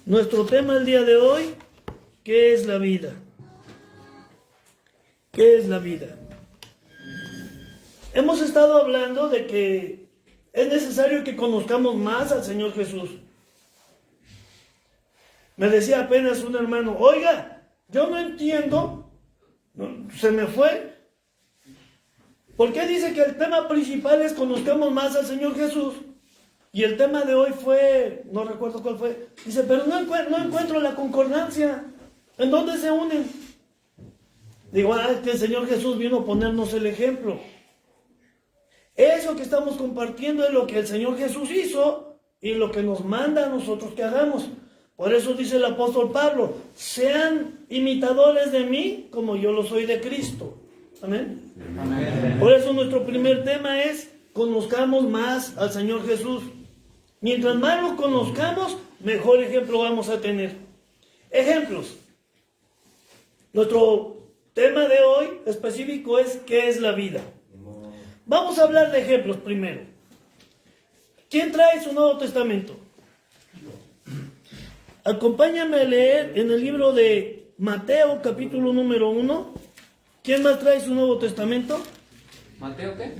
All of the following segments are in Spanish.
Nuestro tema el día de hoy, ¿qué es la vida? ¿Qué es la vida? Hemos estado hablando de que es necesario que conozcamos más al Señor Jesús. Me decía apenas un hermano, oiga, yo no entiendo, se me fue. ¿Por qué dice que el tema principal es conozcamos más al Señor Jesús? Y el tema de hoy fue, no recuerdo cuál fue, dice, pero no encuentro la concordancia. ¿En dónde se unen? Digo, es que el Señor Jesús vino a ponernos el ejemplo. Eso que estamos compartiendo es lo que el Señor Jesús hizo y lo que nos manda a nosotros que hagamos. Por eso dice el apóstol Pablo, sean imitadores de mí como yo lo soy de Cristo. Amén. Amén. Por eso nuestro primer tema es, conozcamos más al Señor Jesús. Mientras más lo conozcamos, mejor ejemplo vamos a tener. Ejemplos. Nuestro tema de hoy específico es ¿qué es la vida? Vamos a hablar de ejemplos primero. ¿Quién trae su Nuevo Testamento? Acompáñame a leer en el libro de Mateo, capítulo número 1. ¿Quién más trae su Nuevo Testamento? ¿Mateo qué?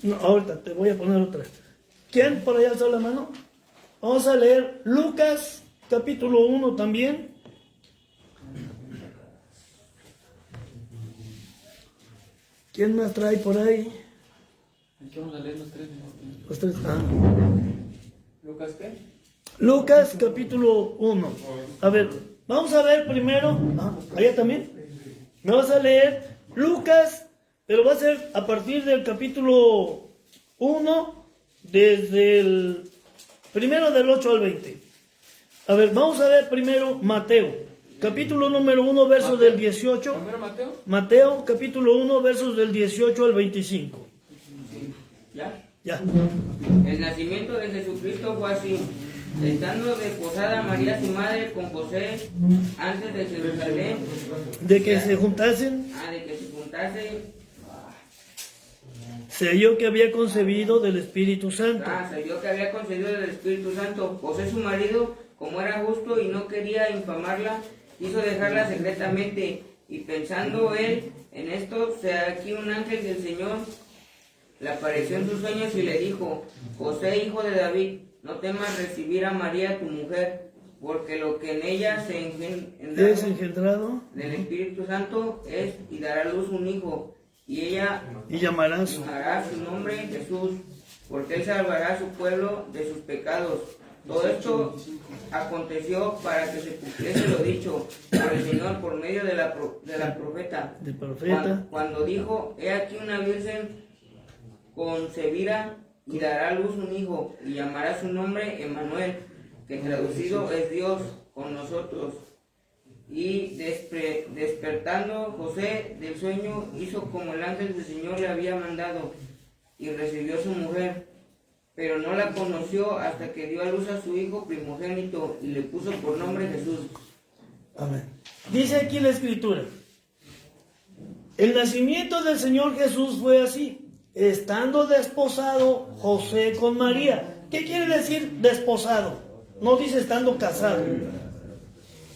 No, ahorita te voy a poner otra. ¿Quién por allá alzó la mano? Vamos a leer Lucas, capítulo 1 también. ¿Quién más trae por ahí? Aquí vamos a leer los tres. Los tres. ¿Lucas qué? Lucas, capítulo 1. A ver, vamos a ver primero. ¿Allá también? Me vas a leer Lucas, pero va a ser a partir del capítulo 1, desde el primero del 8 al 20. A ver, vamos a ver primero Mateo, capítulo número 1, versos del 18. ¿Primero Mateo? Mateo, capítulo 1, versos del 18 al 25. ¿Ya? Ya. El nacimiento de Jesucristo fue así. Estando desposada María su madre con José antes de Jerusalén, De que se juntasen, se halló que había concebido del Espíritu Santo. se vio que había concebido del Espíritu Santo. José su marido, como era justo y no quería infamarla, quiso dejarla secretamente. Y pensando él en esto, se aquí un ángel del Señor le apareció en sus sueños y le dijo: José, hijo de David, no temas recibir a María tu mujer, porque lo que en ella se Desengendrado. del Espíritu Santo es, y dará a luz un hijo, y ella Llamará su nombre Jesús, porque él salvará a su pueblo de sus pecados. Todo esto aconteció para que se cumpliese lo dicho por el Señor por medio de la profeta. Cuando dijo: he aquí una virgen concebirá y dará a luz un hijo, y llamará su nombre Emmanuel, que traducido es Dios con nosotros. Y despertando José del sueño, hizo como el ángel del Señor le había mandado, y recibió su mujer, pero no la conoció hasta que dio a luz a su hijo primogénito, y le puso por nombre Jesús. Amén. Dice aquí la Escritura, el nacimiento del Señor Jesús fue así. Estando desposado José con María. ¿Qué quiere decir desposado? No dice estando casado.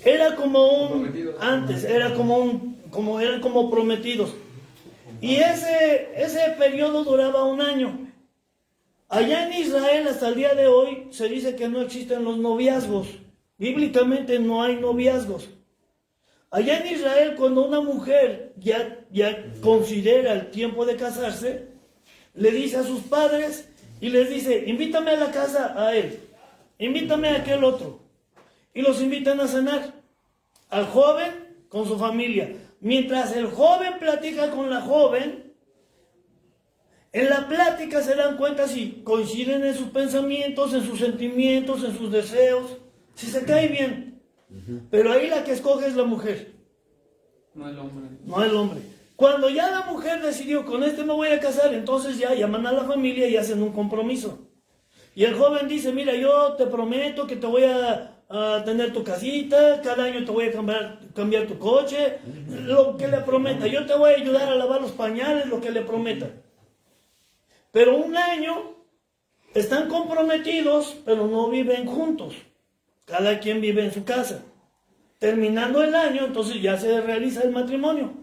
Era como eran como prometidos. Y ese periodo duraba un año. Allá en Israel hasta el día de hoy se dice que no existen los noviazgos. Bíblicamente no hay noviazgos. Allá en Israel, cuando una mujer ya considera el tiempo de casarse, le dice a sus padres y les dice: invítame a la casa a él, invítame a aquel otro. Y los invitan a cenar. Al joven con su familia. Mientras el joven platica con la joven, en la plática se dan cuenta si coinciden en sus pensamientos, en sus sentimientos, en sus deseos, si se cae bien. Pero ahí la que escoge es la mujer. No el hombre. No el hombre. Cuando ya la mujer decidió, con este me voy a casar, entonces ya llaman a la familia y hacen un compromiso. Y el joven dice: mira, yo te prometo que te voy a tener tu casita, cada año te voy a cambiar tu coche, lo que le prometa. Yo te voy a ayudar a lavar los pañales, lo que le prometa. Pero un año están comprometidos, pero no viven juntos. cada quien vive en su casa. Terminando el año, entonces ya se realiza el matrimonio.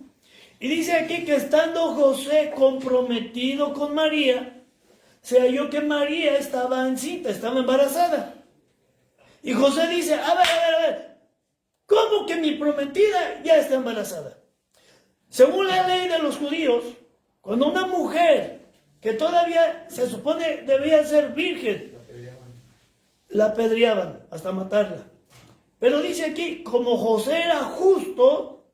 Y dice aquí que estando José comprometido con María, se halló que María estaba encinta, estaba embarazada. Y José dice, a ver, ¿cómo que mi prometida ya está embarazada? Según la ley de los judíos, cuando una mujer que todavía se supone debía ser virgen, la apedreaban hasta matarla. Pero dice aquí, como José era justo,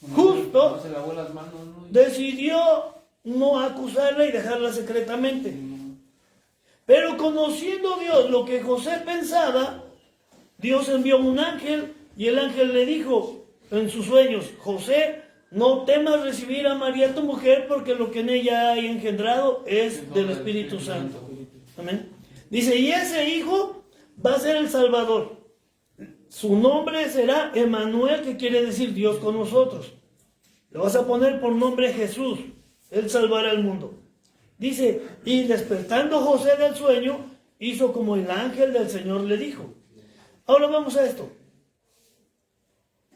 No se lavó las manos, ¿no? decidió no acusarla y dejarla secretamente. Pero conociendo Dios lo que José pensaba, Dios envió un ángel y el ángel le dijo en sus sueños, José, no temas recibir a María tu mujer porque lo que en ella hay engendrado es del Espíritu Santo. Amén. Dice, y ese hijo va a ser el Salvador. Su nombre será Emmanuel, que quiere decir Dios con nosotros. Le vas a poner por nombre Jesús. Él salvará al mundo. Dice, y despertando José del sueño, hizo como el ángel del Señor le dijo. Ahora vamos a esto.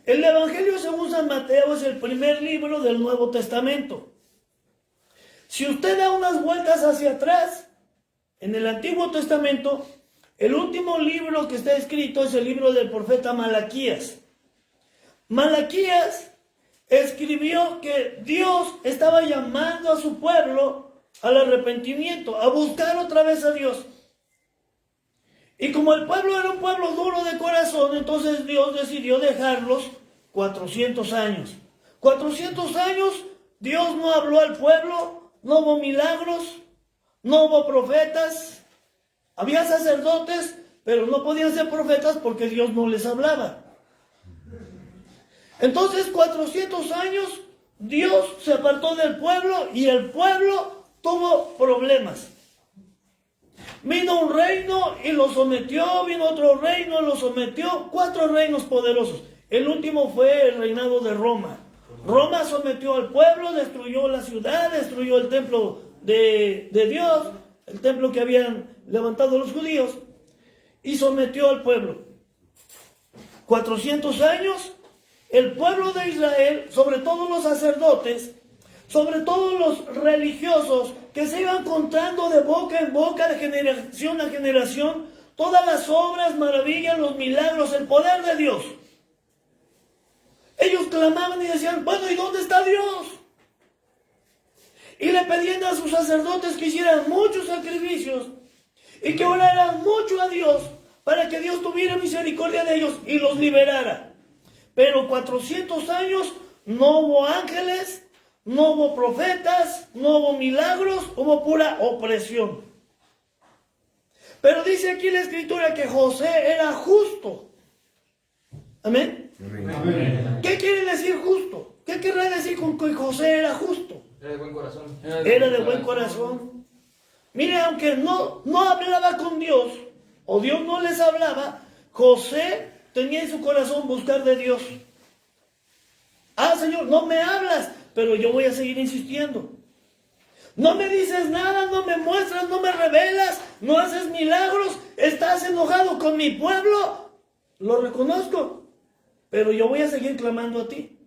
El Evangelio según San Mateo es el primer libro del Nuevo Testamento. Si usted da unas vueltas hacia atrás, en el Antiguo Testamento, el último libro que está escrito es el libro del profeta Malaquías. Malaquías escribió que Dios estaba llamando a su pueblo al arrepentimiento, a buscar otra vez a Dios. Y como el pueblo era un pueblo duro de corazón, entonces Dios decidió dejarlos 400 años. 400 años Dios no habló al pueblo, no hubo milagros, no hubo profetas. Había sacerdotes, pero no podían ser profetas porque Dios no les hablaba. Entonces 400 años Dios se apartó del pueblo y el pueblo tuvo problemas. Vino un reino y lo sometió, vino otro reino y lo sometió, 4 reinos poderosos. El último fue el reinado de Roma. Roma sometió al pueblo, destruyó la ciudad, destruyó el templo de Dios, el templo que habían levantado los judíos, y sometió al pueblo. 400 años, el pueblo de Israel, sobre todo los sacerdotes, sobre todo los religiosos, que se iban contando de boca en boca, de generación a generación, todas las obras, maravillas, los milagros, el poder de Dios. Ellos clamaban y decían, bueno, ¿y dónde está Dios? Y le pedían a sus sacerdotes que hicieran muchos sacrificios y que oraran mucho a Dios para que Dios tuviera misericordia de ellos y los liberara. Pero 400 años no hubo ángeles, no hubo profetas, no hubo milagros, hubo pura opresión. Pero dice aquí la Escritura que José era justo. ¿Amén? Amén. ¿Qué quiere decir justo? ¿Qué querrá decir con que José era justo? Era de buen corazón. Era de buen corazón. Mire, aunque no hablaba con Dios, o Dios no les hablaba, José tenía en su corazón buscar de Dios. Ah, Señor, no me hablas, pero yo voy a seguir insistiendo. No me dices nada, no me muestras, no me revelas, no haces milagros, estás enojado con mi pueblo. Lo reconozco, pero yo voy a seguir clamando a ti.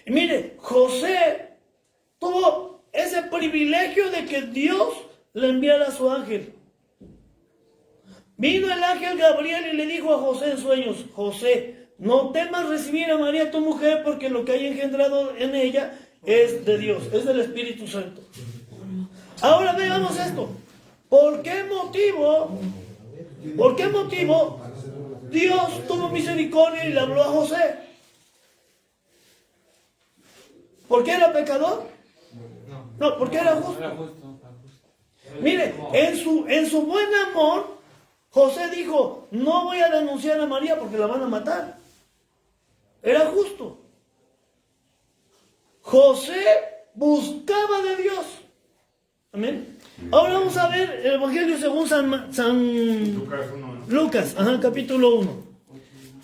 Y mire, José tuvo ese privilegio de que Dios le enviara a su ángel. Vino el ángel Gabriel y le dijo a José en sueños, José, no temas recibir a María tu mujer, porque lo que hay engendrado en ella es de Dios, es del Espíritu Santo. Ahora veamos esto. ¿Por qué motivo Dios tuvo misericordia y le habló a José? ¿Por qué era pecador? No, porque era justo. Era justo. Mire, en su buen amor, José dijo, no voy a denunciar a María porque la van a matar. Era justo. José buscaba de Dios. Amén. Ahora vamos a ver el Evangelio según San Lucas 1, ¿no? Lucas, capítulo 1.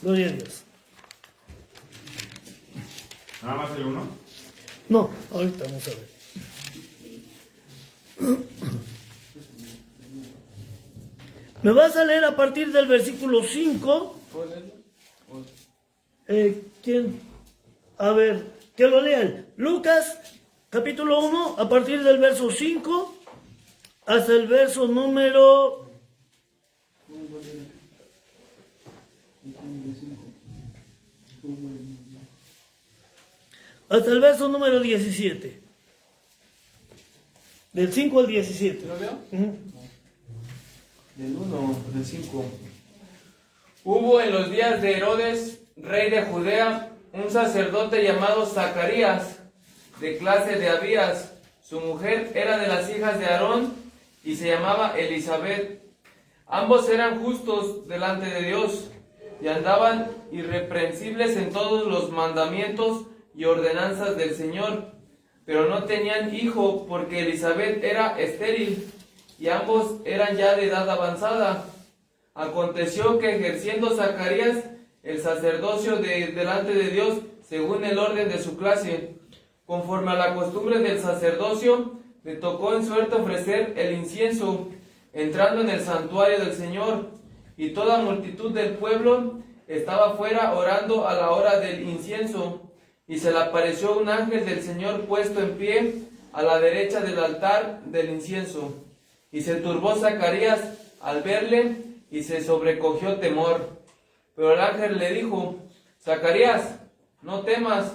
Gloria a Dios. Nada más el 1. No, ahorita vamos a ver. Me vas a leer a partir del versículo 5. ¿Puedo leerlo? ¿Quién? A ver, que lo lean. Lucas, capítulo 1, a partir del verso 5 hasta el verso número... Hasta el verso número 17. Del 5 al 17. ¿Lo veo? Ujú. Del 1, del 5. Hubo en los días de Herodes, rey de Judea, un sacerdote llamado Zacarías, de clase de Abías. Su mujer era de las hijas de Aarón y se llamaba Elizabeth. Ambos eran justos delante de Dios y andaban irreprensibles en todos los mandamientos y ordenanzas del Señor, pero no tenían hijo porque Elizabeth era estéril y ambos eran ya de edad avanzada. Aconteció que ejerciendo Zacarías el sacerdocio delante de Dios según el orden de su clase, conforme a la costumbre del sacerdocio, le tocó en suerte ofrecer el incienso, entrando en el santuario del Señor, y toda multitud del pueblo estaba fuera orando a la hora del incienso. Y se le apareció un ángel del Señor puesto en pie a la derecha del altar del incienso. Y se turbó Zacarías al verle y se sobrecogió temor. Pero el ángel le dijo: Zacarías, no temas,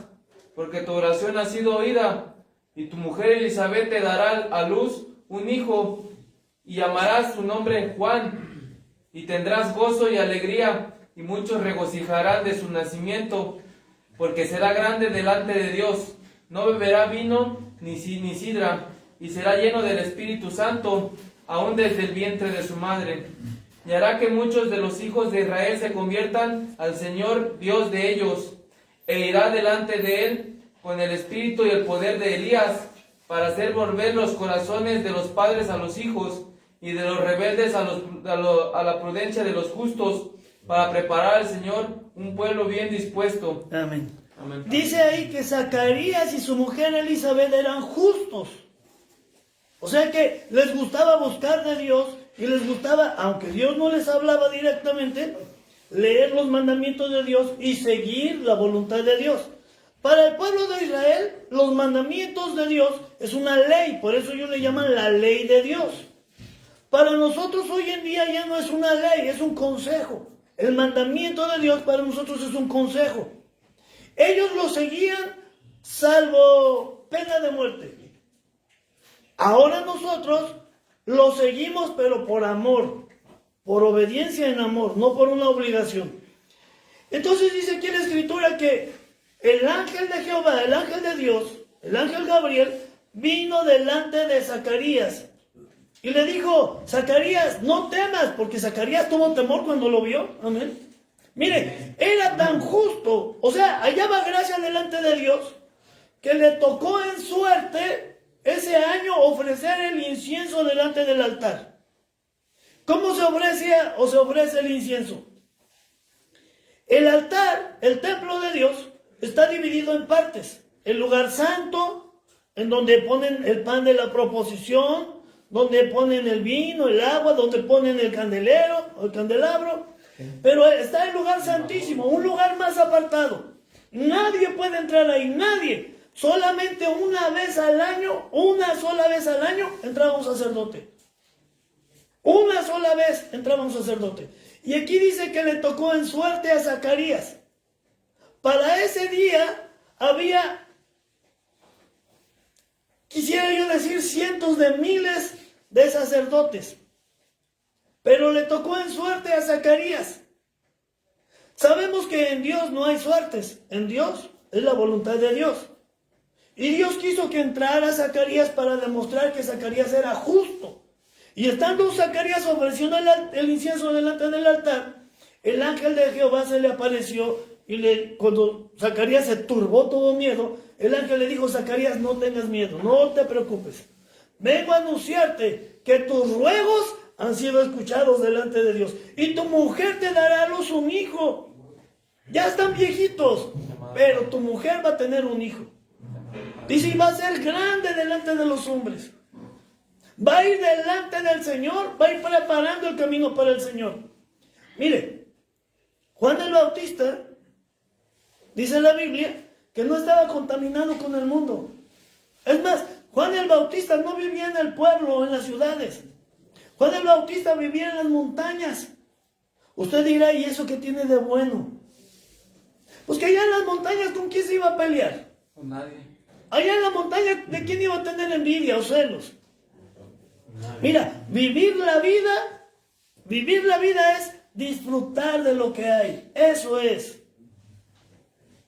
porque tu oración ha sido oída, y tu mujer Elizabeth te dará a luz un hijo, y llamarás su nombre Juan, y tendrás gozo y alegría, y muchos regocijarán de su nacimiento, porque será grande delante de Dios, no beberá vino ni sidra, y será lleno del Espíritu Santo, aún desde el vientre de su madre. Y hará que muchos de los hijos de Israel se conviertan al Señor Dios de ellos, e irá delante de él con el espíritu y el poder de Elías, para hacer volver los corazones de los padres a los hijos, y de los rebeldes a la prudencia de los justos, para preparar al Señor un pueblo bien dispuesto. Amén. Amén. Dice ahí que Zacarías y su mujer Elizabeth eran justos. O sea que les gustaba buscar de Dios y les gustaba, aunque Dios no les hablaba directamente, leer los mandamientos de Dios y seguir la voluntad de Dios. Para el pueblo de Israel, los mandamientos de Dios es una ley, por eso ellos le llaman la ley de Dios. Para nosotros hoy en día ya no es una ley, es un consejo. El mandamiento de Dios para nosotros es un consejo. Ellos lo seguían salvo pena de muerte. Ahora nosotros lo seguimos pero por amor, por obediencia en amor, no por una obligación. Entonces dice aquí en la escritura que el ángel de Jehová, el ángel de Dios, el ángel Gabriel, vino delante de Zacarías y le dijo: Zacarías, no temas, porque Zacarías tuvo temor cuando lo vio. Amén. Mire, era tan justo, o sea, hallaba gracia delante de Dios, que le tocó en suerte ese año ofrecer el incienso delante del altar. ¿Cómo se ofrece el incienso? El altar, el templo de Dios, está dividido en partes. El lugar santo, en donde ponen el pan de la proposición, donde ponen el vino, el agua, donde ponen el candelero o el candelabro. Pero está el lugar santísimo, un lugar más apartado. Nadie puede entrar ahí, nadie. Solamente una sola vez al año, entraba un sacerdote. Una sola vez entraba un sacerdote. Y aquí dice que le tocó en suerte a Zacarías. Para ese día había, quisiera yo decir, cientos de miles de sacerdotes. Pero le tocó en suerte a Zacarías. Sabemos que en Dios no hay suertes. En Dios es la voluntad de Dios. Y Dios quiso que entrara Zacarías para demostrar que Zacarías era justo. Y estando Zacarías ofreciendo el incienso delante del altar, el ángel de Jehová se le apareció y cuando Zacarías se turbó, tuvo miedo, el ángel le dijo: Zacarías, no tengas miedo, no te preocupes. Vengo a anunciarte que tus ruegos han sido escuchados delante de Dios. Y tu mujer te dará a luz un hijo. Ya están viejitos, pero tu mujer va a tener un hijo. Dice, y va a ser grande delante de los hombres. Va a ir delante del Señor, va a ir preparando el camino para el Señor. Mire, Juan el Bautista, dice la Biblia, que no estaba contaminado con el mundo. Es más, Juan el Bautista no vivía en el pueblo o en las ciudades. Juan el Bautista vivía en las montañas. Usted dirá, ¿y eso qué tiene de bueno? Pues que allá en las montañas, ¿con quién se iba a pelear? Con nadie. Allá en la montaña, ¿de quién iba a tener envidia o celos? Mira, vivir la vida es disfrutar de lo que hay. Eso es.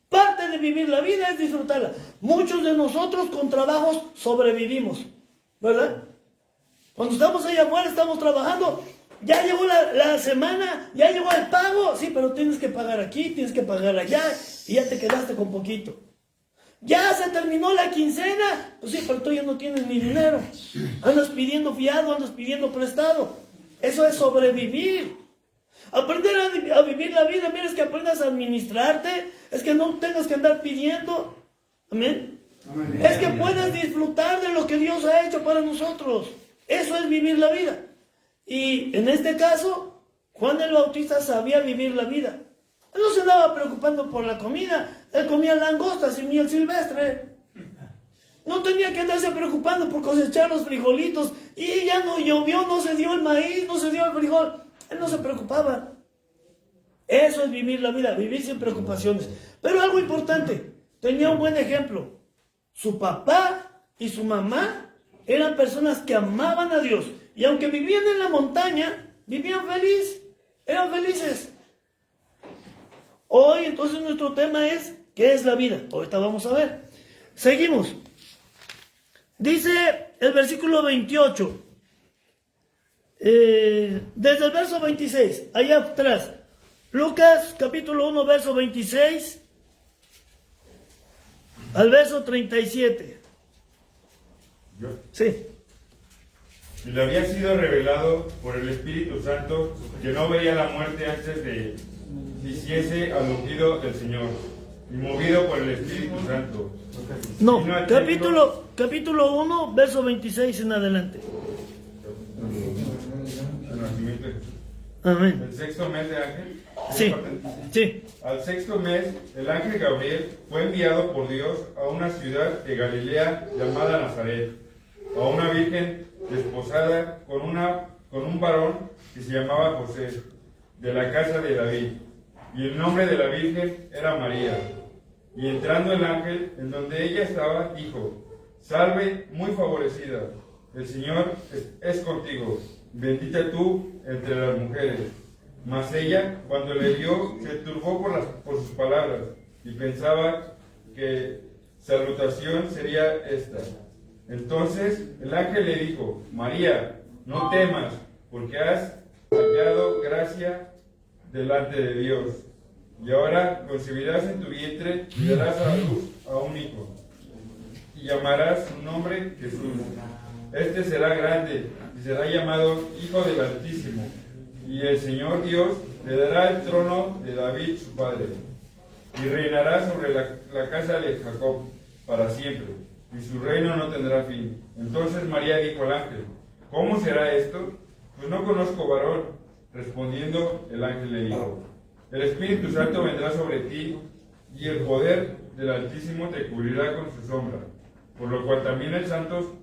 Parte de vivir la vida es disfrutarla. Muchos de nosotros con trabajos sobrevivimos, ¿verdad? Cuando estamos allá afuera, estamos trabajando, ya llegó la semana, ya llegó el pago, sí, pero tienes que pagar aquí, tienes que pagar allá, y ya te quedaste con poquito. Ya se terminó la quincena, pues sí, pero tú ya no tienes ni dinero. Andas pidiendo fiado, andas pidiendo prestado. Eso es sobrevivir. Aprender a vivir la vida, mira, es que aprendas a administrarte, es que no tengas que andar pidiendo. Amén. Amén. Es que puedas disfrutar de lo que Dios ha hecho para nosotros. Eso es vivir la vida. Y en este caso, Juan el Bautista sabía vivir la vida. Él no se andaba preocupando por la comida. Él comía langostas y miel silvestre. No tenía que andarse preocupando por cosechar los frijolitos. Y ya no llovió, no se dio el maíz, no se dio el frijol. Él no se preocupaba. Eso es vivir la vida, vivir sin preocupaciones. Pero algo importante, tenía un buen ejemplo. Su papá y su mamá eran personas que amaban a Dios. Y aunque vivían en la montaña, vivían felices, eran felices. Hoy entonces nuestro tema es, ¿qué es la vida? Ahorita vamos a ver. Seguimos. Dice el versículo 28. Desde el verso 26, allá atrás. Lucas capítulo 1, verso 26 al verso 37. ¿Yo? Sí. Y le había sido revelado por el Espíritu Santo que no vería la muerte antes de que hiciese al ungido del Señor, y movido por el Espíritu Santo. No, Vino al capítulo 1, verso 26 en adelante. El nacimiento de Jesús. Amén. El sexto mes de ángel. Sí, sí. Al sexto mes, el ángel Gabriel fue enviado por Dios a una ciudad de Galilea llamada Nazaret, a una virgen desposada con un varón que se llamaba José, de la casa de David, y el nombre de la virgen era María. Y entrando el ángel en donde ella estaba, dijo: Salve, muy favorecida, el Señor es contigo, bendita tú entre las mujeres. Mas ella, cuando le vio, se turbó por sus palabras, y pensaba que salutación sería esta. Entonces el ángel le dijo: María, no temas, porque has hallado gracia delante de Dios. Y ahora concebirás en tu vientre y darás a luz a un hijo, y llamarás su nombre Jesús. Este será grande y será llamado Hijo del Altísimo, y el Señor Dios le dará el trono de David su padre, y reinará sobre la casa de Jacob para siempre, y su reino no tendrá fin. Entonces María dijo al ángel: ¿Cómo será esto? Pues no conozco varón. Respondiendo, el ángel le dijo: El Espíritu Santo vendrá sobre ti, y el poder del Altísimo te cubrirá con su sombra, por lo cual también el santo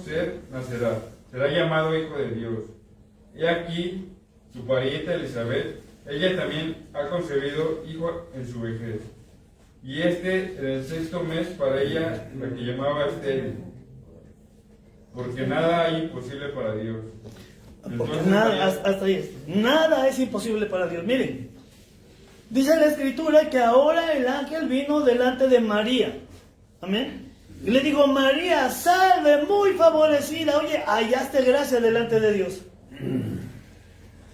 ser nacerá, será llamado Hijo de Dios. He aquí tu parienta Elizabeth, ella también ha concebido hijo en su vejez, y en el sexto mes para ella, la que llamaba estéril, porque nada hay imposible para Dios. Porque Entonces, nada, hasta ahí. Nada es imposible para Dios. Miren, dice la Escritura que ahora el ángel vino delante de María. Amén. Y le dijo: María, salve, muy favorecida. Oye, hallaste gracia delante de Dios.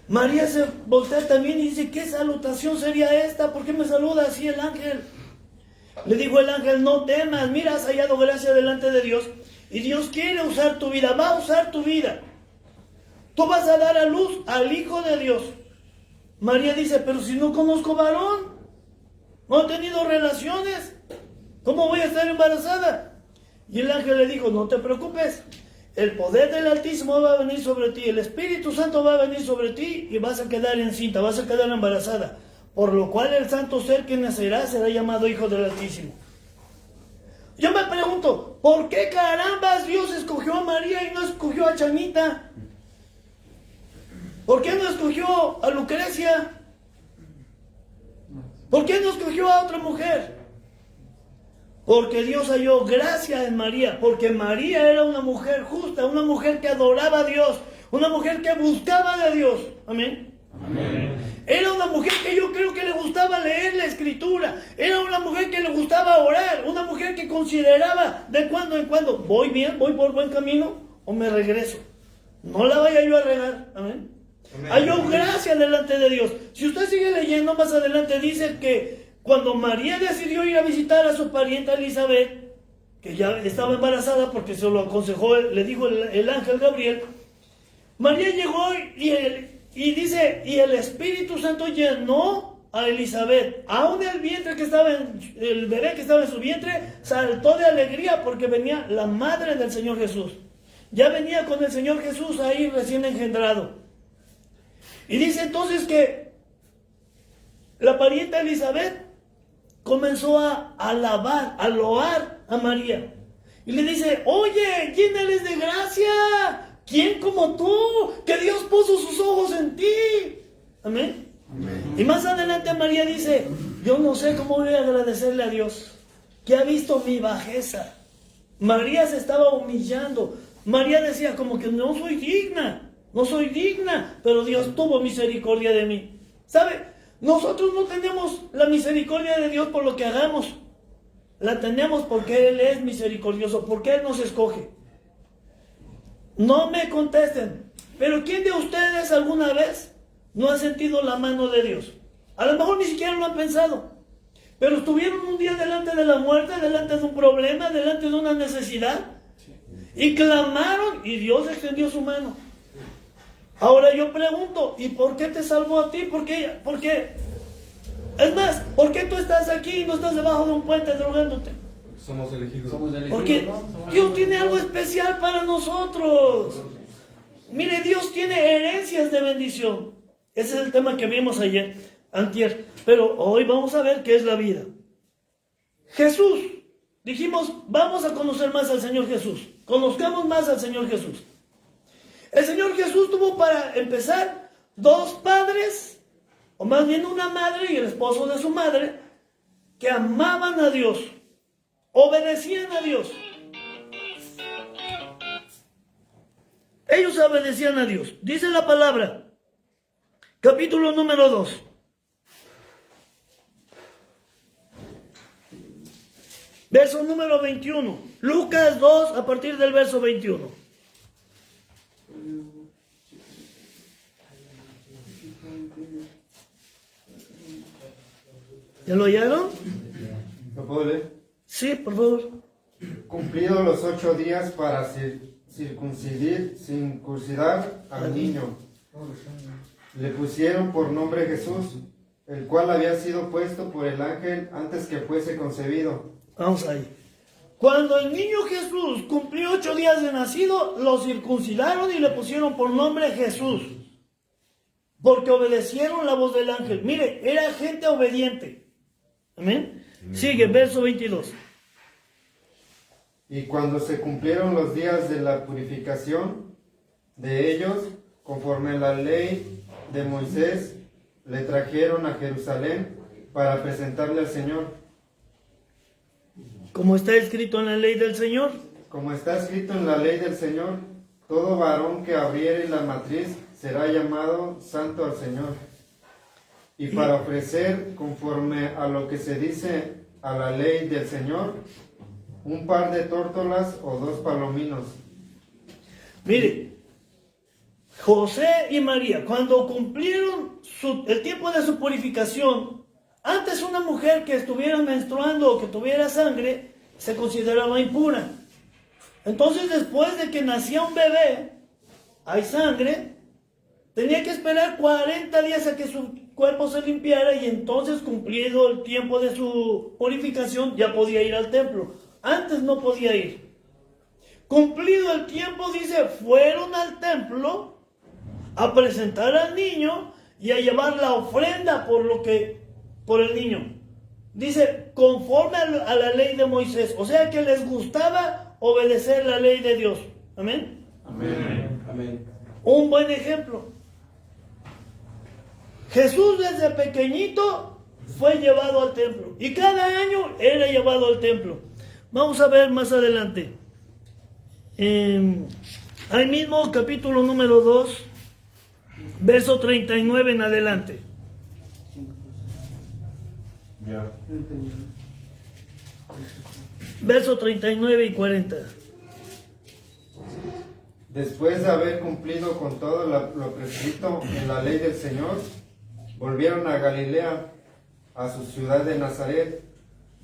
María se voltea también y dice: ¿qué salutación sería esta? ¿Por qué me saluda así el ángel? Le dijo el ángel: no temas, mira, has hallado gracia delante de Dios. Y Dios quiere usar tu vida, va a usar tu vida. Tú vas a dar a luz al Hijo de Dios. María dice: pero si no conozco varón, no he tenido relaciones, ¿cómo voy a estar embarazada? Y el ángel le dijo: no te preocupes, el poder del Altísimo va a venir sobre ti, el Espíritu Santo va a venir sobre ti y vas a quedar encinta, vas a quedar embarazada. Por lo cual el santo ser que nacerá será llamado Hijo del Altísimo. Yo me pregunto, ¿por qué carambas Dios escogió a María y no escogió a Chanita? ¿Por qué no escogió a Lucrecia? ¿Por qué no escogió a otra mujer? Porque Dios halló gracia en María, porque María era una mujer justa, una mujer que adoraba a Dios, una mujer que buscaba de Dios. Amén. Amén. Era una mujer que yo creo que le gustaba leer la escritura, era una mujer que le gustaba orar, una mujer que consideraba de cuando en cuando, ¿voy bien? ¿Voy por buen camino? ¿O me regreso? No la vaya yo a regar. Amén. Halló gracia delante de Dios. Si usted sigue leyendo más adelante, dice que cuando María decidió ir a visitar a su parienta Elizabeth, que ya estaba embarazada porque se lo aconsejó, le dijo el ángel Gabriel, María llegó y dice, y el Espíritu Santo llenó a Elizabeth. Aún el vientre que estaba el bebé que estaba en su vientre saltó de alegría porque venía la madre del Señor Jesús. Ya venía con el Señor Jesús ahí recién engendrado. Y dice entonces que la parienta Elizabeth comenzó a alabar, a loar a María. Y le dice, oye, ¿quién eres de gracia? ¿Quién como tú? Que Dios puso sus ojos en ti. Amén. Amén. Y más adelante María dice, yo no sé cómo voy a agradecerle a Dios, que ha visto mi bajeza. María se estaba humillando. María decía como que no soy digna, pero Dios tuvo misericordia de mí. ¿Sabe? Nosotros no tenemos la misericordia de Dios por lo que hagamos. La tenemos porque Él es misericordioso, porque Él nos escoge. No me contesten, pero ¿quién de ustedes alguna vez no ha sentido la mano de Dios? A lo mejor ni siquiera lo han pensado, pero estuvieron un día delante de la muerte, delante de un problema, delante de una necesidad, y clamaron y Dios extendió su mano. Ahora yo pregunto, ¿y por qué te salvó a ti? ¿Por qué? Es más, ¿por qué tú estás aquí y no estás debajo de un puente drogándote? Somos elegidos. Porque Dios tiene algo especial para nosotros. Mire, Dios tiene herencias de bendición. Ese es el tema que vimos ayer, antier. Pero hoy vamos a ver qué es la vida. Jesús. Dijimos, vamos a conocer más al Señor Jesús. Conozcamos más al Señor Jesús. El Señor Jesús tuvo para empezar dos padres, o más bien una madre y el esposo de su madre, que amaban a Dios, obedecían a Dios. Ellos obedecían a Dios. Dice la palabra, capítulo número 2. Verso número 21. Lucas 2 a partir del verso 21. ¿Ya lo hallaron? ¿Lo puedo leer? Sí, por favor. Cumplidos los 8 días para circuncidar al niño, le pusieron por nombre Jesús, el cual había sido puesto por el ángel antes que fuese concebido. Vamos ahí. Cuando el niño Jesús cumplió 8 días de nacido, lo circuncidaron y le pusieron por nombre Jesús, porque obedecieron la voz del ángel. Mire, era gente obediente. Amén. Sigue, verso 22. Y cuando se cumplieron los días de la purificación de ellos, conforme a la ley de Moisés, le trajeron a Jerusalén para presentarle al Señor. Como está escrito en la ley del Señor. Como está escrito en la ley del Señor, todo varón que abriere la matriz será llamado santo al Señor. Y para ofrecer, conforme a lo que se dice a la ley del Señor, un par de tórtolas o 2 palominos. Mire, José y María, cuando cumplieron el tiempo de su purificación, antes una mujer que estuviera menstruando o que tuviera sangre, se consideraba impura. Entonces, después de que nacía un bebé, hay sangre, tenía que esperar 40 días a que su cuerpo se limpiara y entonces, cumplido el tiempo de su purificación, ya podía ir al templo. Antes no podía ir. Cumplido el tiempo, dice, fueron al templo a presentar al niño y a llevar la ofrenda por el niño. Dice, conforme a la ley de Moisés. O sea que les gustaba obedecer la ley de Dios. Amén. Amén. Amén. Un buen ejemplo. Jesús desde pequeñito fue llevado al templo. Y cada año era llevado al templo. Vamos a ver más adelante. Ahí mismo, capítulo número 2, verso 39 en adelante. Ya. Verso 39 y 40. Después de haber cumplido con todo lo prescrito en la ley del Señor, volvieron a Galilea, a su ciudad de Nazaret.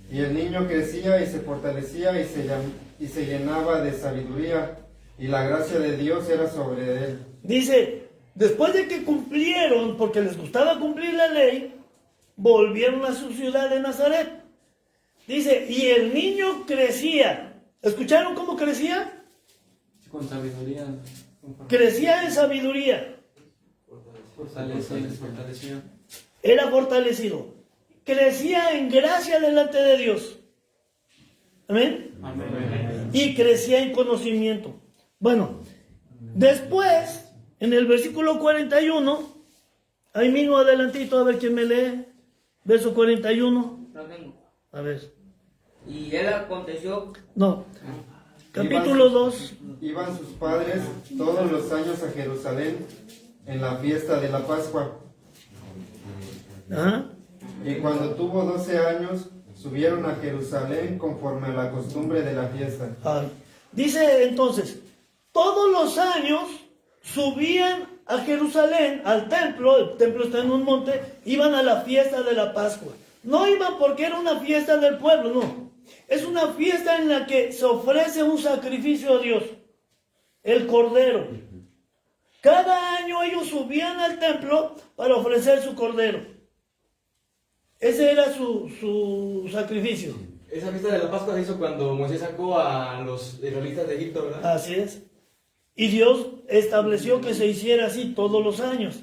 Y el niño crecía y se fortalecía y se llenaba de sabiduría, y la gracia de Dios era sobre él. Dice, después de que cumplieron, porque les gustaba cumplir la ley, volvieron a su ciudad de Nazaret. Dice, y el niño crecía. ¿Escucharon cómo crecía? Con sabiduría. Crecía en sabiduría. Fortalecido. Era fortalecido. Crecía en gracia delante de Dios. Amén. Amén. Y crecía en conocimiento. Bueno, después, en el versículo 41, ahí mismo adelantito, a ver quién me lee. Verso 41. No tengo. A ver. Y él aconteció. No. Capítulo 2. Iban sus padres todos los años a Jerusalén en la fiesta de la Pascua. Ajá. Y cuando tuvo 12 años, subieron a Jerusalén conforme a la costumbre de la fiesta. Ay. Dice entonces, todos los años subían a Jerusalén, al templo, el templo está en un monte, iban a la fiesta de la Pascua. No iban porque era una fiesta del pueblo, no. Es una fiesta en la que se ofrece un sacrificio a Dios, el cordero. Cada año ellos subían al templo para ofrecer su cordero. Ese era su sacrificio. Esa fiesta de la Pascua se hizo cuando Moisés sacó a los israelitas de Egipto, ¿verdad? Así es. Y Dios estableció que se hiciera así todos los años.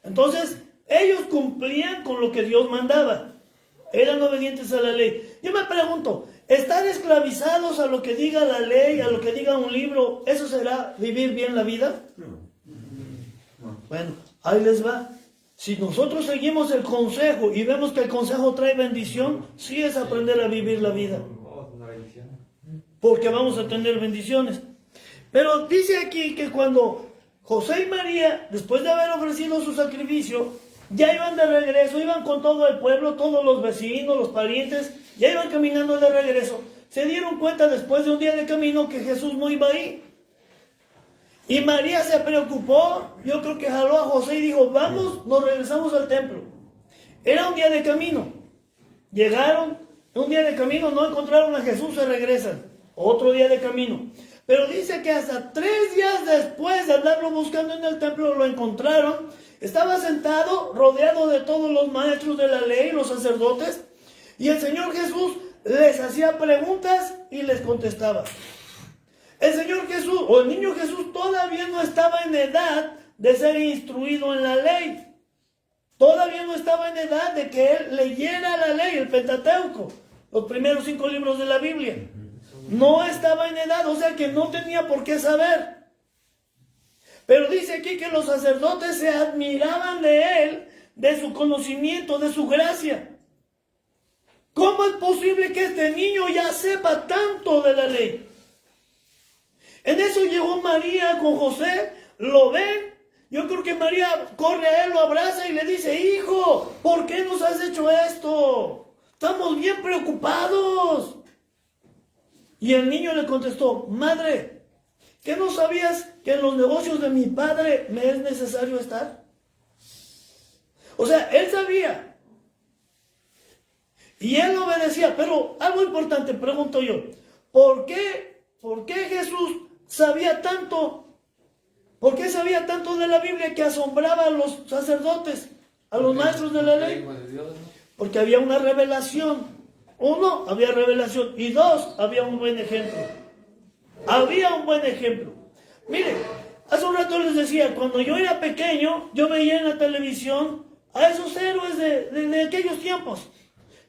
Entonces, ellos cumplían con lo que Dios mandaba. Eran obedientes a la ley. Yo me pregunto, ¿estar esclavizados a lo que diga la ley, a lo que diga un libro, eso será vivir bien la vida? Bueno, ahí les va. Si nosotros seguimos el consejo y vemos que el consejo trae bendición, sí es aprender a vivir la vida. Porque vamos a tener bendiciones. Pero dice aquí que cuando José y María, después de haber ofrecido su sacrificio, ya iban de regreso, iban con todo el pueblo, todos los vecinos, los parientes, ya iban caminando de regreso. Se dieron cuenta después de un día de camino que Jesús no iba ahí. Y María se preocupó, yo creo que jaló a José y dijo, vamos, nos regresamos al templo. Era un día de camino. Llegaron, un día de camino, no encontraron a Jesús, se regresan. Otro día de camino. Pero dice que hasta 3 días después de andarlo buscando en el templo, lo encontraron. Estaba sentado, rodeado de todos los maestros de la ley, los sacerdotes. Y el Señor Jesús les hacía preguntas y les contestaba. El Señor Jesús, o el niño Jesús, todavía no estaba en edad de ser instruido en la ley. Todavía no estaba en edad de que él leyera la ley, el Pentateuco, los primeros 5 libros de la Biblia. No estaba en edad, o sea que no tenía por qué saber. Pero dice aquí que los sacerdotes se admiraban de él, de su conocimiento, de su gracia. ¿Cómo es posible que este niño ya sepa tanto de la ley? En eso llegó María con José, lo ven. Yo creo que María corre a él, lo abraza y le dice, hijo, ¿por qué nos has hecho esto? Estamos bien preocupados. Y el niño le contestó, madre, ¿qué no sabías que en los negocios de mi padre me es necesario estar? O sea, él sabía. Y él obedecía. Pero algo importante, pregunto yo, ¿por qué Jesús sabía tanto? ¿Por qué sabía tanto de la Biblia que asombraba a los sacerdotes, a los maestros de la ley? Porque había una revelación. 1, había revelación. Y 2, había un buen ejemplo. Había un buen ejemplo. Mire, hace un rato les decía, cuando yo era pequeño, yo veía en la televisión a esos héroes de aquellos tiempos,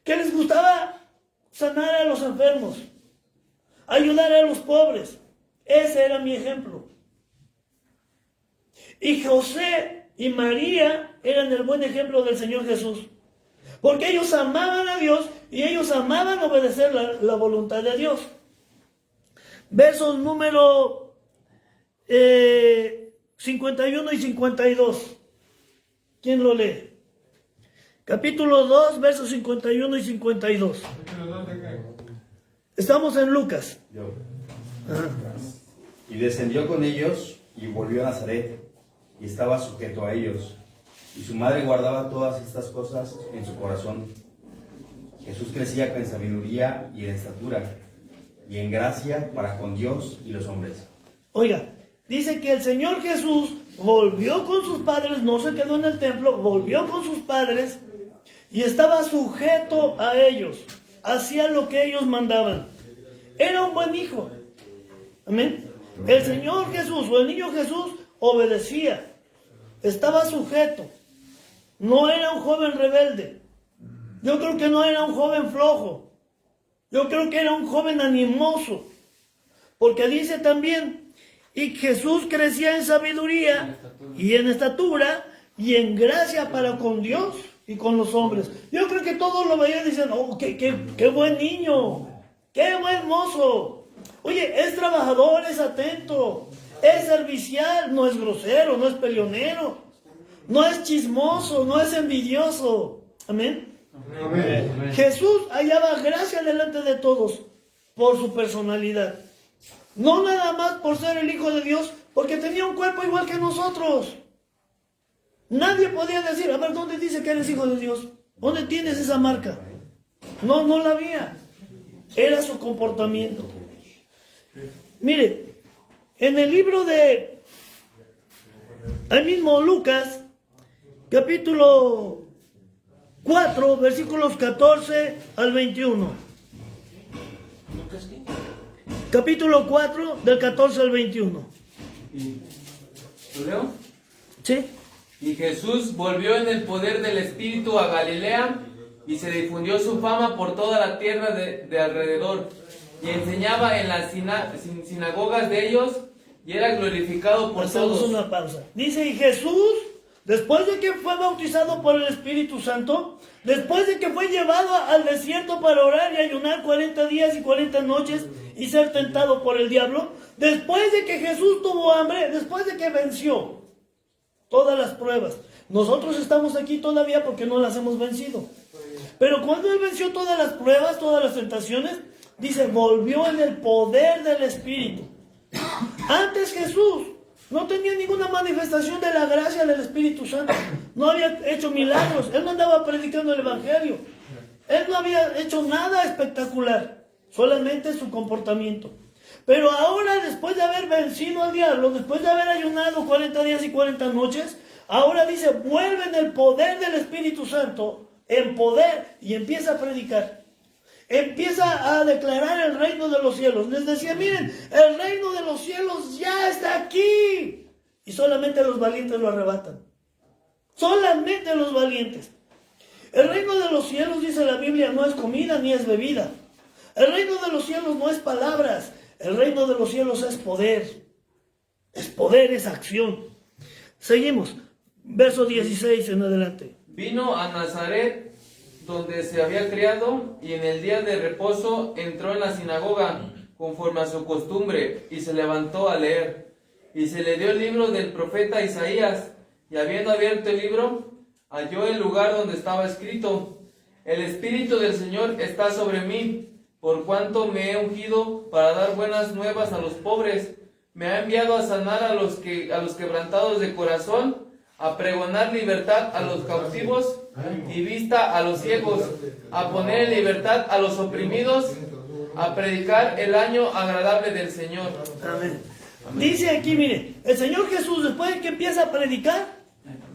que les gustaba sanar a los enfermos, ayudar a los pobres. Ese era mi ejemplo. Y José y María eran el buen ejemplo del Señor Jesús. Porque ellos amaban a Dios y ellos amaban obedecer la voluntad de Dios. Versos número 51 y 52. ¿Quién lo lee? Capítulo 2, versos 51 y 52. Estamos en Lucas. Yo. Y descendió con ellos y volvió a Nazaret, y estaba sujeto a ellos. Y su madre guardaba todas estas cosas en su corazón. Jesús crecía en sabiduría y en estatura, y en gracia para con Dios y los hombres. Oiga, dice que el Señor Jesús volvió con sus padres, no se quedó en el templo, volvió con sus padres y estaba sujeto a ellos, hacía lo que ellos mandaban. Era un buen hijo. Amén. El Señor Jesús o el niño Jesús obedecía, estaba sujeto. No era un joven rebelde. Yo creo que no era un joven flojo. Yo creo que era un joven animoso. Porque dice también, y Jesús crecía en sabiduría y en estatura y en gracia para con Dios y con los hombres. Yo creo que todos lo veían y decían, oh, qué buen niño, qué buen mozo. Oye, es trabajador, es atento, es servicial, no es grosero, no es peleonero, no es chismoso, no es envidioso. Amén. Amén. Jesús hallaba gracia delante de todos por su personalidad. No nada más por ser el Hijo de Dios, porque tenía un cuerpo igual que nosotros. Nadie podía decir, a ver, ¿dónde dice que eres Hijo de Dios? ¿Dónde tienes esa marca? No la había. Era su comportamiento. Mire, en el libro de, ahí mismo Lucas, capítulo 4, versículos 14 al 21. Capítulo 4, del 14 al 21. ¿Lo leo? ¿Sí? Y Jesús volvió en el poder del Espíritu a Galilea, y se difundió su fama por toda la tierra de alrededor, y enseñaba en las sinagogas de ellos, y era glorificado por Hacemos todos. una pausa. Dice, y Jesús, después de que fue bautizado por el Espíritu Santo, después de que fue llevado al desierto para orar y ayunar 40 días y 40 noches y ser tentado por el diablo, después de que Jesús tuvo hambre, después de que venció todas las pruebas. Nosotros estamos aquí todavía porque no las hemos vencido. Pero cuando Él venció todas las pruebas, todas las tentaciones, dice, volvió en el poder del Espíritu. Antes Jesús no tenía ninguna manifestación de la gracia del Espíritu Santo. No había hecho milagros. Él no andaba predicando el Evangelio. Él no había hecho nada espectacular. Solamente su comportamiento. Pero ahora, después de haber vencido al diablo, después de haber ayunado 40 días y 40 noches, ahora dice, vuelve en el poder del Espíritu Santo, en poder, y empieza a predicar. Empieza a declarar el reino de los cielos. Les decía, miren, el reino de los cielos ya está aquí. Y solamente los valientes lo arrebatan. Solamente los valientes. El reino de los cielos, dice la Biblia, no es comida ni es bebida. El reino de los cielos no es palabras. El reino de los cielos es poder. Es poder, es acción. Seguimos. Verso 16 en adelante. Vino a Nazaret, donde se había criado, y en el día de reposo entró en la sinagoga, conforme a su costumbre, y se levantó a leer. Y se le dio el libro del profeta Isaías, y habiendo abierto el libro, halló el lugar donde estaba escrito: El Espíritu del Señor está sobre mí, por cuanto me he ungido para dar buenas nuevas a los pobres. Me ha enviado a sanar a los quebrantados de corazón, a pregonar libertad a los cautivos y vista a los ciegos, a poner en libertad a los oprimidos, a predicar el año agradable del Señor. Amén. Dice aquí, mire, el Señor Jesús, después de que empieza a predicar,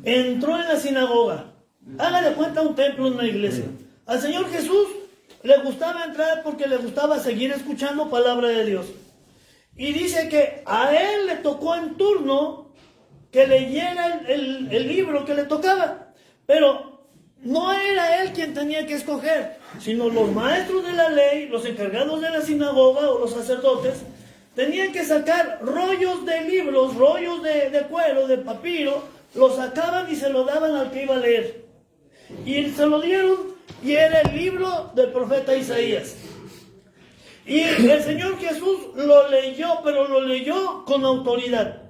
entró en la sinagoga. Haga de cuenta un templo, una iglesia. Al Señor Jesús le gustaba entrar porque le gustaba seguir escuchando palabra de Dios. Y dice que a él le tocó en turno que leyera el libro que le tocaba. Pero no era él quien tenía que escoger, sino los maestros de la ley, los encargados de la sinagoga o los sacerdotes, tenían que sacar rollos de libros, rollos de cuero, de papiro, los sacaban y se lo daban al que iba a leer. Y se lo dieron y era el libro del profeta Isaías. Y el Señor Jesús lo leyó, pero lo leyó con autoridad.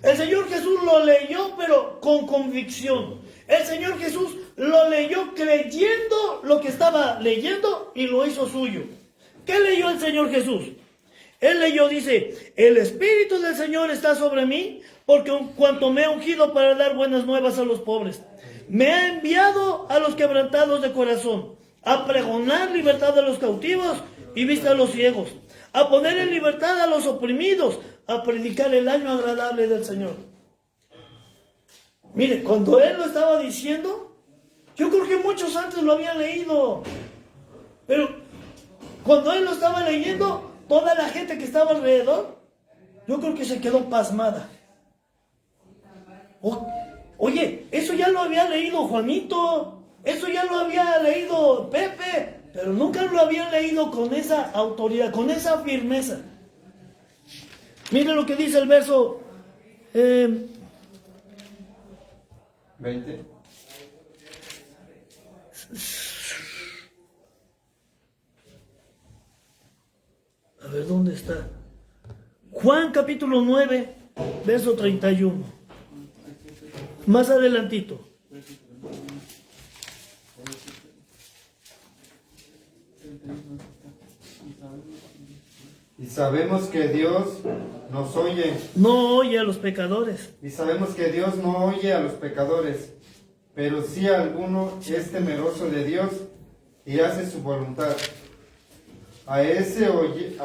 El Señor Jesús lo leyó, pero con convicción. El Señor Jesús lo leyó creyendo lo que estaba leyendo y lo hizo suyo. ¿Qué leyó el Señor Jesús? Él leyó, dice, el Espíritu del Señor está sobre mí, porque cuanto me ha ungido para dar buenas nuevas a los pobres. Me ha enviado a los quebrantados de corazón, a pregonar libertad a los cautivos y vista a los ciegos, a poner en libertad a los oprimidos, a predicar el año agradable del Señor. Mire, cuando él lo estaba diciendo, yo creo que muchos antes lo habían leído, pero cuando él lo estaba leyendo, toda la gente que estaba alrededor, yo creo que se quedó pasmada. Oye, eso ya lo había leído Juanito, eso ya lo había leído Pepe, pero nunca lo habían leído con esa autoridad, con esa firmeza. Mire lo que dice el verso 20. A ver, ¿dónde está? Juan capítulo 9, verso 31. Más adelantito. Y sabemos que Dios nos oye. No oye a los pecadores. Y sabemos que Dios no oye a los pecadores. Pero si alguno es temeroso de Dios y hace su voluntad, a ese oye.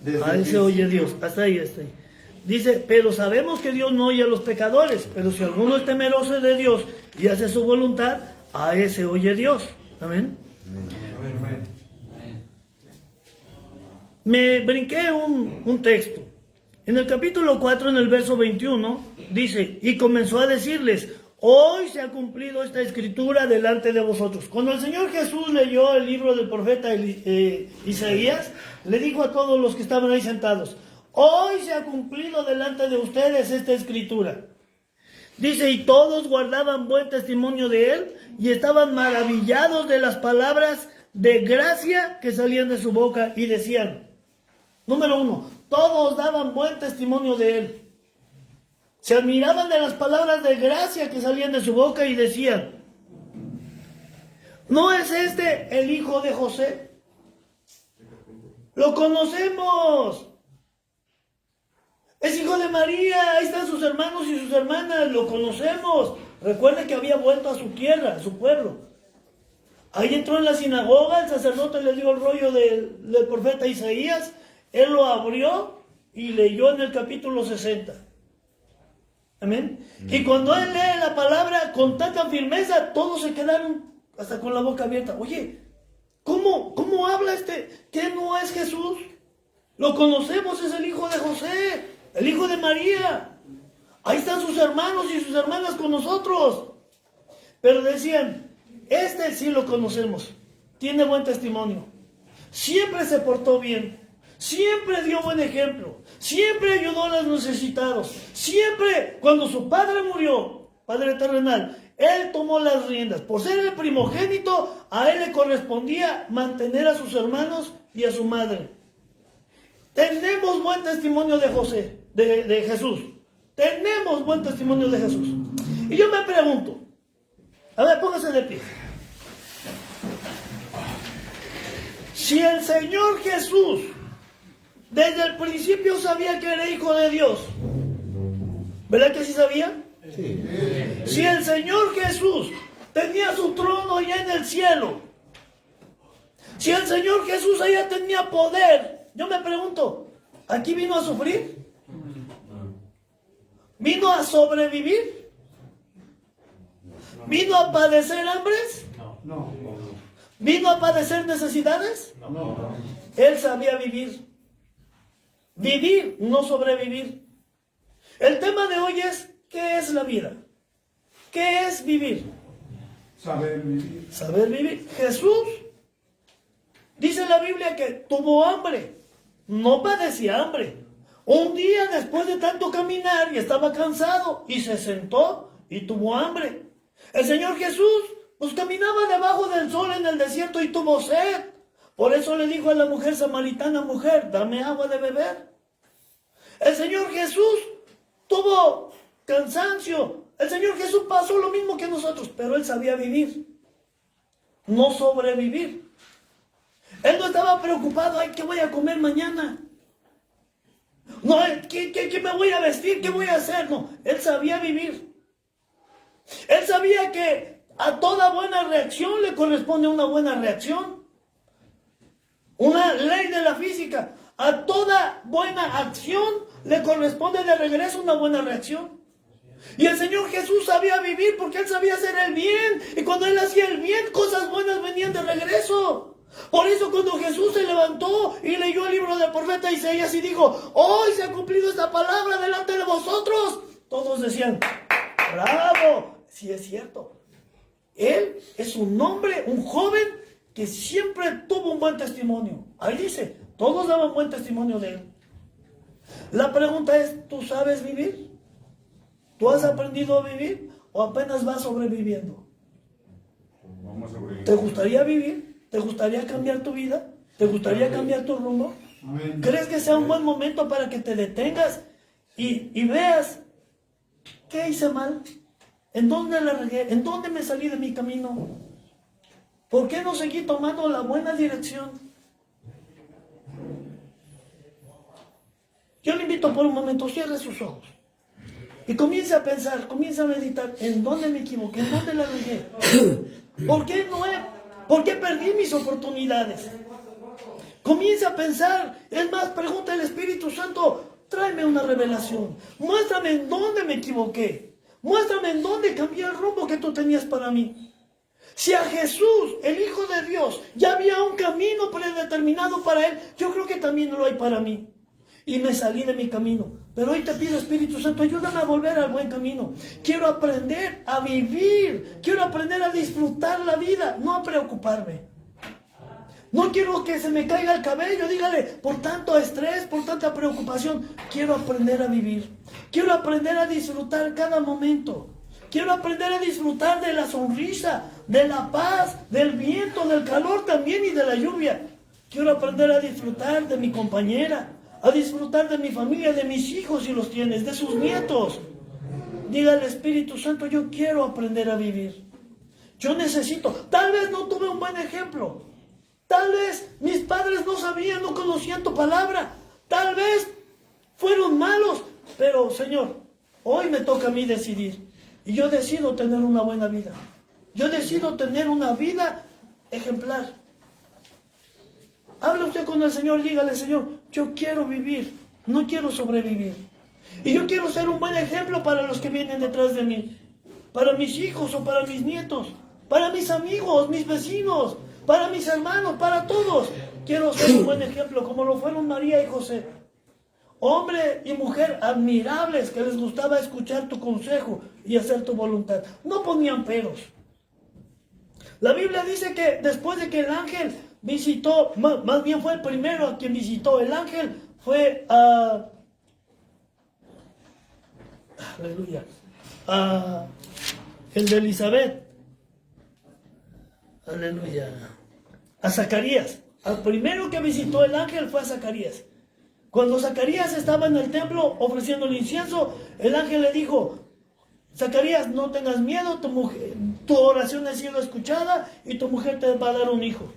Desde A ese oye Dios. Hasta ahí, hasta ahí. Dice, pero sabemos que Dios no oye a los pecadores. Pero si alguno es temeroso de Dios y hace su voluntad, a ese oye Dios. Amén. Me brinqué un texto. En el capítulo 4, en el verso 21, dice, y comenzó a decirles, hoy se ha cumplido esta escritura delante de vosotros. Cuando el Señor Jesús leyó el libro del profeta Isaías, le dijo a todos los que estaban ahí sentados, hoy se ha cumplido delante de ustedes esta escritura. Dice, y todos guardaban buen testimonio de él y estaban maravillados de las palabras de gracia que salían de su boca y decían, número 1, todos daban buen testimonio de él. Se admiraban de las palabras de gracia que salían de su boca y decían, ¿no es este el hijo de José? Lo conocemos. Es hijo de María, ahí están sus hermanos y sus hermanas, lo conocemos. Recuerde que había vuelto a su tierra, a su pueblo. Ahí entró en la sinagoga, el sacerdote le dio el rollo del profeta Isaías, él lo abrió y leyó en el capítulo 60. Amén. Y cuando él lee la palabra con tanta firmeza, todos se quedaron hasta con la boca abierta. Oye, ¿cómo habla este? ¿Qué no es Jesús? Lo conocemos, es el hijo de José, el hijo de María. Ahí están sus hermanos y sus hermanas con nosotros. Pero decían, este sí lo conocemos, tiene buen testimonio, siempre se portó bien, siempre dio buen ejemplo, siempre ayudó a los necesitados, siempre cuando su padre murió, padre terrenal, él tomó las riendas. Por ser el primogénito, a él le correspondía mantener a sus hermanos y a su madre. Tenemos buen testimonio de José, de Jesús. Tenemos buen testimonio de Jesús. Y yo me pregunto, a ver, póngase de pie. Si el Señor Jesús desde el principio sabía que era hijo de Dios, ¿verdad que sí sabía? Sí. Si el Señor Jesús tenía su trono ya en el cielo, si el Señor Jesús allá tenía poder, yo me pregunto, ¿aquí vino a sufrir? ¿Vino a sobrevivir? ¿Vino a padecer hambres? No. ¿Vino a padecer necesidades? No. Él sabía vivir. Vivir, no sobrevivir. El tema de hoy es, ¿qué es la vida? ¿Qué es vivir? Saber vivir. Saber vivir. Jesús, dice la Biblia que tuvo hambre, no padecía hambre. Un día después de tanto caminar y estaba cansado y se sentó y tuvo hambre. El Señor Jesús pues caminaba debajo del sol en el desierto y tuvo sed. Por eso le dijo a la mujer samaritana, mujer, dame agua de beber. El Señor Jesús tuvo cansancio. El Señor Jesús pasó lo mismo que nosotros, pero Él sabía vivir, no sobrevivir. Él no estaba preocupado, ay, ¿qué voy a comer mañana? No, ¿qué me voy a vestir? ¿Qué voy a hacer? No, Él sabía vivir. Él sabía que a toda buena reacción le corresponde una buena reacción. Una ley de la física. A toda buena acción le corresponde de regreso una buena reacción. Y el Señor Jesús sabía vivir porque Él sabía hacer el bien. Y cuando Él hacía el bien, cosas buenas venían de regreso. Por eso cuando Jesús se levantó y leyó el libro del profeta Isaías y dijo, hoy se ha cumplido esta palabra delante de vosotros, todos decían, bravo, sí es cierto. Él es un hombre, un joven que siempre tuvo un buen testimonio. Ahí dice, todos daban buen testimonio de él. La pregunta es, ¿tú sabes vivir? ¿Tú has aprendido a vivir o apenas vas sobreviviendo? Vamos a sobrevivir. ¿Te gustaría vivir? ¿Te gustaría cambiar tu vida? ¿Te gustaría cambiar tu rumbo? Amén. ¿Crees que sea un buen momento para que te detengas y veas qué hice mal? ¿En dónde la regué? ¿En dónde me salí de mi camino? ¿Por qué no seguí tomando la buena dirección? Yo le invito por un momento, cierre sus ojos y comience a pensar, comience a meditar en dónde me equivoqué, en dónde la regué. ¿Por qué perdí mis oportunidades? Comience a pensar, es más, pregunta al Espíritu Santo, tráeme una revelación, muéstrame en dónde me equivoqué, muéstrame en dónde cambié el rumbo que tú tenías para mí. Si a Jesús, el Hijo de Dios, ya había un camino predeterminado para Él, yo creo que también lo hay para mí. Y me salí de mi camino. Pero hoy te pido, Espíritu Santo, ayúdame a volver al buen camino. Quiero aprender a vivir. Quiero aprender a disfrutar la vida, no a preocuparme. No quiero que se me caiga el cabello, dígale, por tanto estrés, por tanta preocupación. Quiero aprender a vivir. Quiero aprender a disfrutar cada momento. Quiero aprender a disfrutar de la sonrisa, de la paz, del viento, del calor también y de la lluvia. Quiero aprender a disfrutar de mi compañera, a disfrutar de mi familia, de mis hijos si los tienes, de sus nietos. Diga al Espíritu Santo, yo quiero aprender a vivir. Yo necesito, tal vez no tuve un buen ejemplo. Tal vez mis padres no sabían, no conocían tu palabra. Tal vez fueron malos. Pero Señor, hoy me toca a mí decidir. Y yo decido tener una buena vida. Yo decido tener una vida ejemplar. Habla usted con el Señor y dígale, Señor, yo quiero vivir, no quiero sobrevivir. Y yo quiero ser un buen ejemplo para los que vienen detrás de mí. Para mis hijos o para mis nietos. Para mis amigos, mis vecinos. Para mis hermanos, para todos. Quiero ser un buen ejemplo como lo fueron María y José. Hombre y mujer admirables que les gustaba escuchar tu consejo y hacer tu voluntad. No ponían peros. La Biblia dice que después de que el ángel visitó, más bien fue el primero a quien visitó el ángel, fue a... Aleluya. A el de Elizabeth. Aleluya. A Zacarías. Al primero que visitó el ángel fue a Zacarías. Cuando Zacarías estaba en el templo ofreciendo el incienso, el ángel le dijo, Zacarías, no tengas miedo, tu oración ha sido escuchada y tu mujer te va a dar un hijo.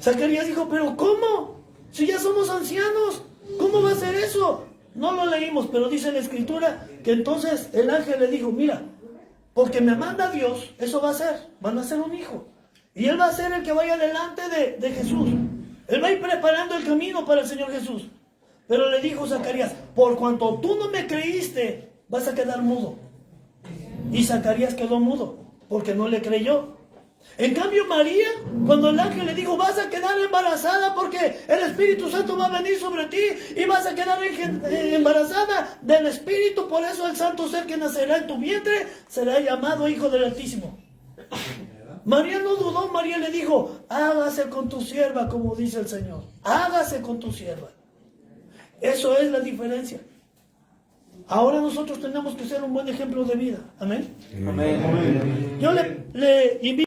Zacarías dijo, pero ¿cómo? Si ya somos ancianos, ¿cómo va a ser eso? No lo leímos, pero dice la Escritura que entonces el ángel le dijo, mira, porque me manda Dios, eso va a ser, van a ser un hijo. Y él va a ser el que vaya delante de Jesús. Él va a ir preparando el camino para el Señor Jesús. Pero le dijo Zacarías, por cuanto tú no me creíste, vas a quedar mudo. Y Zacarías quedó mudo, porque no le creyó. En cambio María, cuando el ángel le dijo, vas a quedar embarazada porque el Espíritu Santo va a venir sobre ti y vas a quedar embarazada del Espíritu, por eso el santo ser que nacerá en tu vientre será llamado Hijo del Altísimo. María no dudó, María le dijo, hágase con tu sierva, como dice el Señor, hágase con tu sierva. Eso es la diferencia. Ahora nosotros tenemos que ser un buen ejemplo de vida. Amén. Amén. Yo le invito.